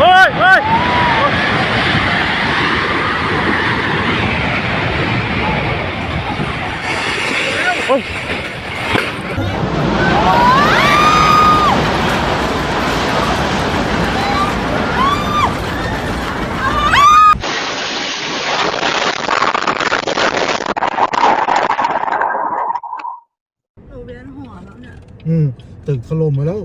ơi ơi ôiตึกถล่มมาแล้ว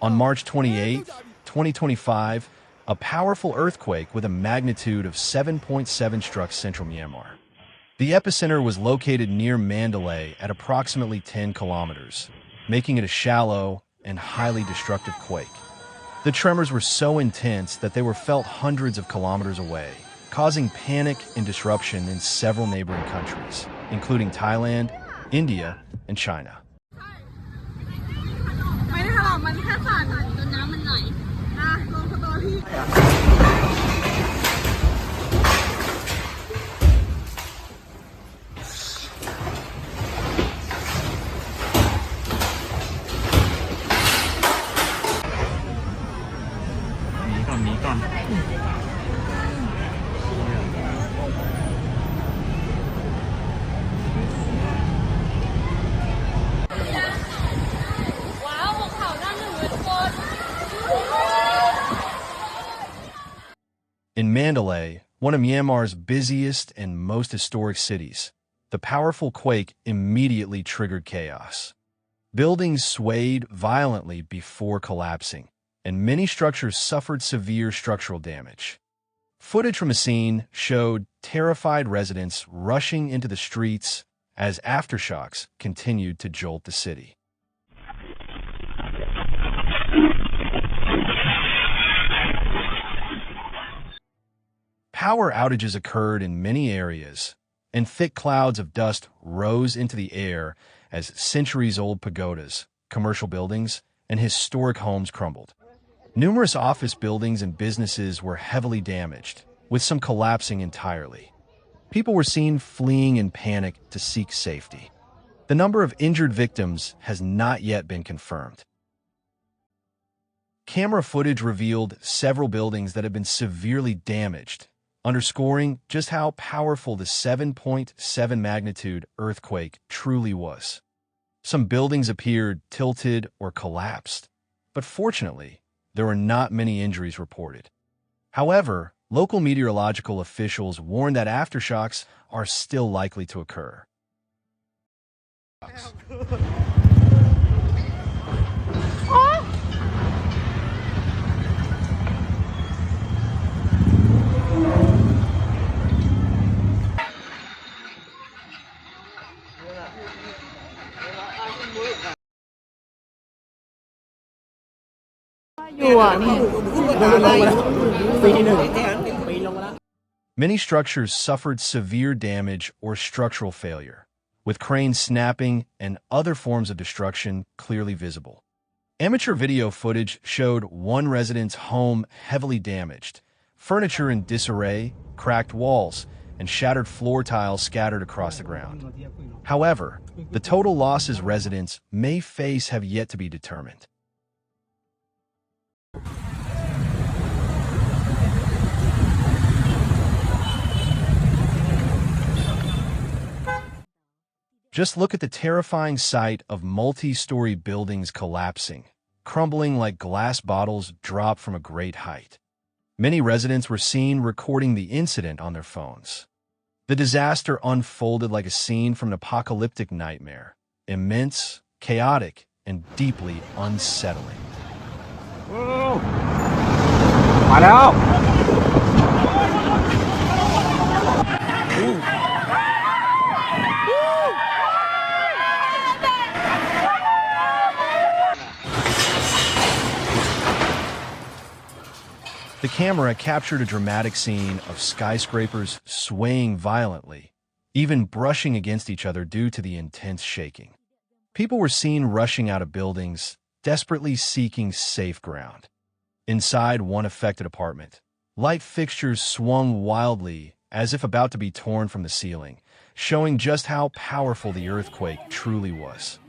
On March 28, 2025, a powerful earthquake with a magnitude of 7.7 struck central Myanmar. The epicenter was located near Mandalay at approximately 10 kilometers, making it a shallow and highly destructive quake. The tremors were so intense that they were felt hundreds of kilometers away, causing panic and disruption in several neighboring countries, including Thailand, India, and China. ไม่ได้ถลอกมันแค่สั่นจนน้ำมันไหลลงสตอรี่หนีก่อน In Mandalay, one of Myanmar's busiest and most historic cities, the powerful quake immediately triggered chaos. Buildings swayed violently before collapsing, and many structures suffered severe structural damage. Footage from the scene showed terrified residents rushing into the streets as aftershocks continued to jolt the city. Power outages occurred in many areas, and thick clouds of dust rose into the air as centuries-old pagodas, commercial buildings, and historic homes crumbled. Numerous office buildings and businesses were heavily damaged, with some collapsing entirely. People were seen fleeing in panic to seek safety. The number of injured victims has not yet been confirmed. Camera footage revealed several buildings that had been severely damaged, underscoring just how powerful the 7.7 magnitude earthquake truly was. Some buildings appeared tilted or collapsed, but fortunately, there were not many injuries reported. However, local meteorological officials warn that aftershocks are still likely to occur. Many structures suffered severe damage or structural failure, with cranes snapping and other forms of destruction clearly visible. Amateur video footage showed one resident's home heavily damaged, furniture in disarray, cracked walls, and shattered floor tiles scattered across the ground. However, the total losses residents may face have yet to be determined. Just look at the terrifying sight of multi-story buildings collapsing, crumbling like glass bottles dropped from a great height. Many residents were seen recording the incident on their phones. The disaster unfolded like a scene from an apocalyptic nightmare, immense, chaotic, and deeply unsettling. Whoa! มาแล้ว เ The camera captured a dramatic scene of skyscrapers swaying violently, even brushing against each other due to the intense shaking. People were seen rushing out of buildings, desperately seeking safe ground. Inside one affected apartment, light fixtures swung wildly as if about to be torn from the ceiling, showing just how powerful the earthquake truly was.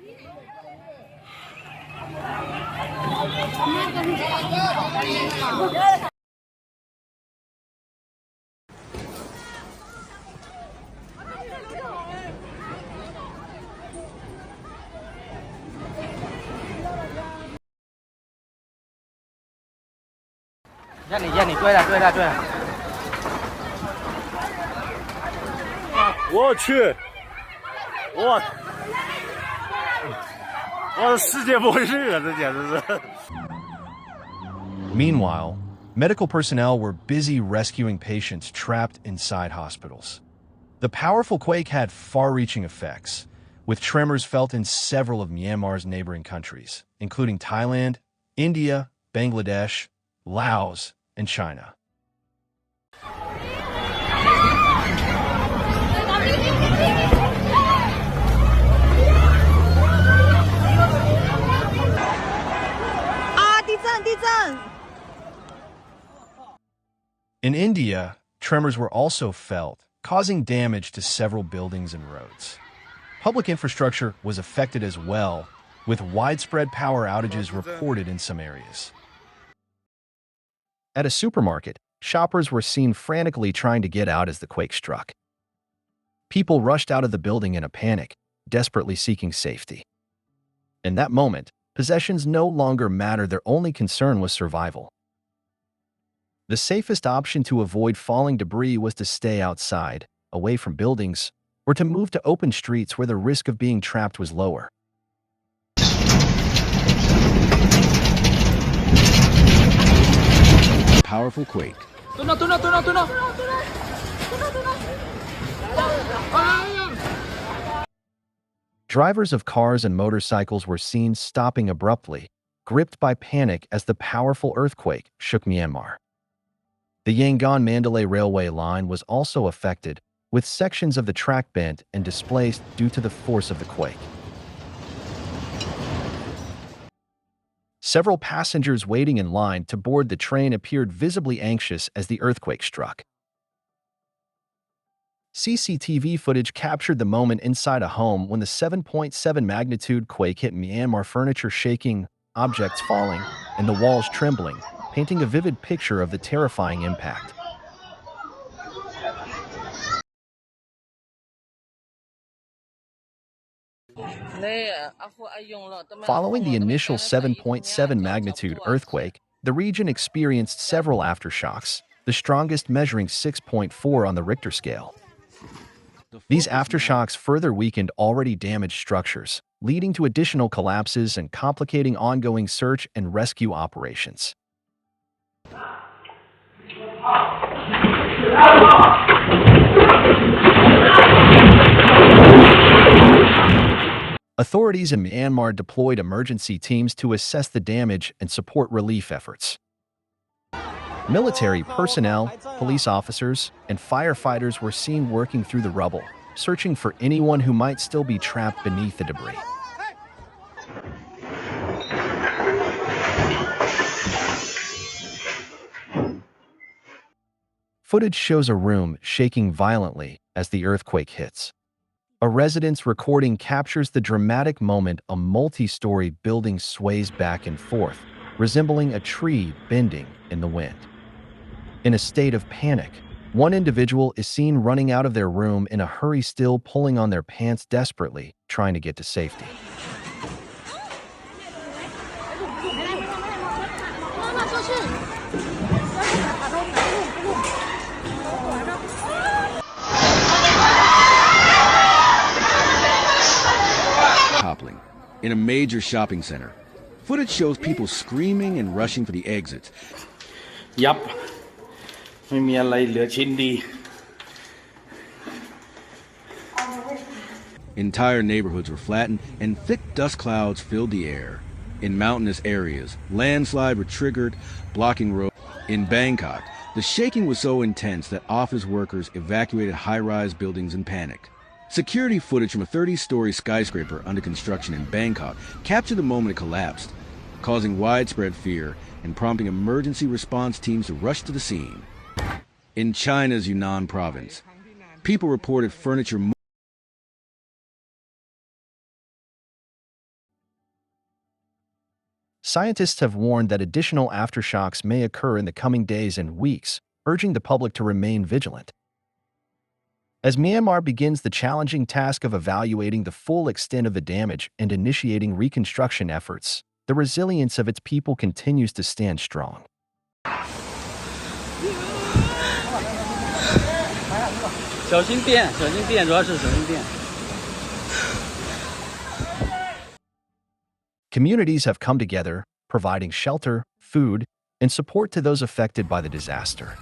Meanwhile, medical personnel were busy rescuing patients trapped inside hospitals. The powerful quake had far-reaching effects, with tremors felt in several of Myanmar's neighboring countries, including Thailand, India, Bangladesh, Laos, and China. In India, tremors were also felt, causing damage to several buildings and roads. Public infrastructure was affected as well, with widespread power outages reported in some areas. At a supermarket, shoppers were seen frantically trying to get out as the quake struck. People rushed out of the building in a panic, desperately seeking safety. In that moment, possessions no longer mattered. Their only concern was survival. The safest option to avoid falling debris was to stay outside, away from buildings, or to move to open streets where the risk of being trapped was lower. Powerful quake. Drivers of cars and motorcycles were seen stopping abruptly, gripped by panic as the powerful earthquake shook Myanmar. The Yangon-Mandalay railway line was also affected, with sections of the track bent and displaced due to the force of the quake. Several passengers waiting in line to board the train appeared visibly anxious as the earthquake struck. CCTV footage captured the moment inside a home when the 7.7 magnitude quake hit Myanmar, furniture shaking, objects falling, and the walls trembling, painting a vivid picture of the terrifying impact. Following the initial 7.7 magnitude earthquake, the region experienced several aftershocks, the strongest measuring 6.4 on the Richter scale. These aftershocks further weakened already damaged structures, leading to additional collapses and complicating ongoing search and rescue operations. Authorities in Myanmar deployed emergency teams to assess the damage and support relief efforts. Military personnel, police officers, and firefighters were seen working through the rubble, searching for anyone who might still be trapped beneath the debris. Footage shows a room shaking violently as the earthquake hits. A resident's recording captures the dramatic moment a multi-story building sways back and forth, resembling a tree bending in the wind. In a state of panic, one individual is seen running out of their room in a hurry, still pulling on their pants desperately, trying to get to safety. Toppling in a major shopping center. Footage shows people screaming and rushing for the exits. ยับไม่มีอะไรเหลือชิ้นดี Entire neighborhoods were flattened and thick dust clouds filled the air. In mountainous areas, landslides were triggered, blocking roads. In Bangkok, the shaking was so intense that office workers evacuated high-rise buildings in panic. Security footage from a 30-story skyscraper under construction in Bangkok captured the moment it collapsed, causing widespread fear and prompting emergency response teams to rush to the scene. In China's Yunnan province, people reported furniture Scientists have warned that additional aftershocks may occur in the coming days and weeks, urging the public to remain vigilant. As Myanmar begins the challenging task of evaluating the full extent of the damage and initiating reconstruction efforts, the resilience of its people continues to stand strong. Communities have come together, providing shelter, food, and support to those affected by the disaster.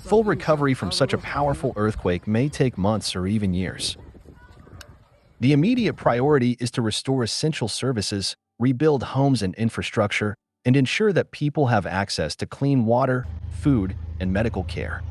Full recovery from such a powerful earthquake may take months or even years. The immediate priority is to restore essential services, rebuild homes and infrastructure, and ensure that people have access to clean water, food, and medical care.